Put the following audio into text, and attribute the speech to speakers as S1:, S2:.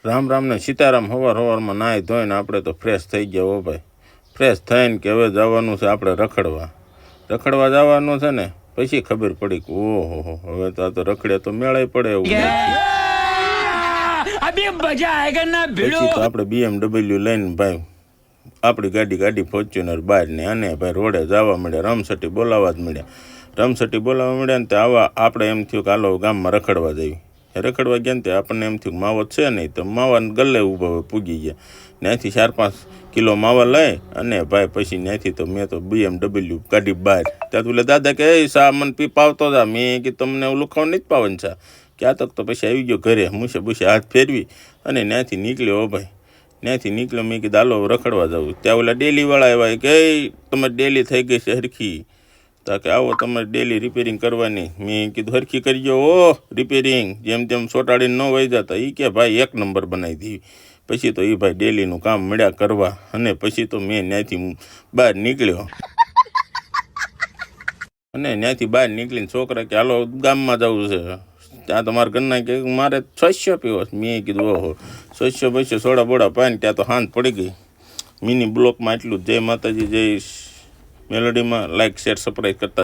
S1: રામ રામ ને સીતારામ. સવારમાં નાહી ધોઈને આપણે તો ફ્રેશ થઈ ગયા હો ભાઈ. ફ્રેશ થઈને કે હવે જવાનું છે આપણે રખડવા જવાનું છે ને. પછી ખબર પડી કે ઓહો હવે તો આ તો રખડે તો મેળાય પડે એવું પછી તો આપણે BMW લઈને ભાઈ આપણી ગાડી ફોર્ચ્યુનર બહાર ને અને ભાઈ રોડે જવા મળ્યા. રમસટી બોલાવવા જ મળ્યા ને તે આવા આપણે એમ થયું કે હાલો ગામમાં રખડવા જઈએ. રખડવા ગયા ને તે આપણને એમ થયું માવો છે નહીં તો માવા ગલ્લે ઊભા પૂગી ગયા. ત્યાંથી 4-5 કિલો માવા લઈ અને ભાઈ પછી ત્યાંથી તો મેં તો BMW ગાડી બહાર. ત્યાં તો દાદા કે એ સા મને પાવતો જા. મેં કે તમને ઓલું ખાવાનું નથી પાવાનું છે ક્યાં તક. તો પછી આવી ગયો ઘરે મૂછે હાથ ફેરવી અને ત્યાંથી નીકળ્યો હો ભાઈ. ત્યાંથી નીકળ્યો મેં કીધું હાલો રખડવા જવું. ત્યાં ઓલા ડેલીવાળા આવ્યા કે તમારી ડેલી થઈ ગઈ છે હરખી. તો કે આવો તમારે ડેલી રિપેરિંગ કરવાની. મેં કીધું હરખી કરજો ઓ રિપેરિંગ, જેમ તેમ સોટાડીને ન વહી જતા. એ કે ભાઈ 1 નંબર બનાવી દીધી. પછી તો એ ભાઈ ડેલીનું કામ મળ્યા કરવા અને પછી તો મેં ત્યાંથી બહાર નીકળ્યો. અને ત્યાંથી બહાર નીકળીને છોકરા કે હાલો ગામમાં જવું છે. ત્યાં તો મારા ઘરના કે મારે 600 પીવો. મેં કીધું ઓહો 600 સોડા બોડા પાઈને ત્યાં તો હાંત પડી ગઈ. મિની બ્લોકમાં એટલું જ. જય માતાજી, જય મેલોડીમાં લાઈક શેર સબસ્ક્રાઈબ કરતા.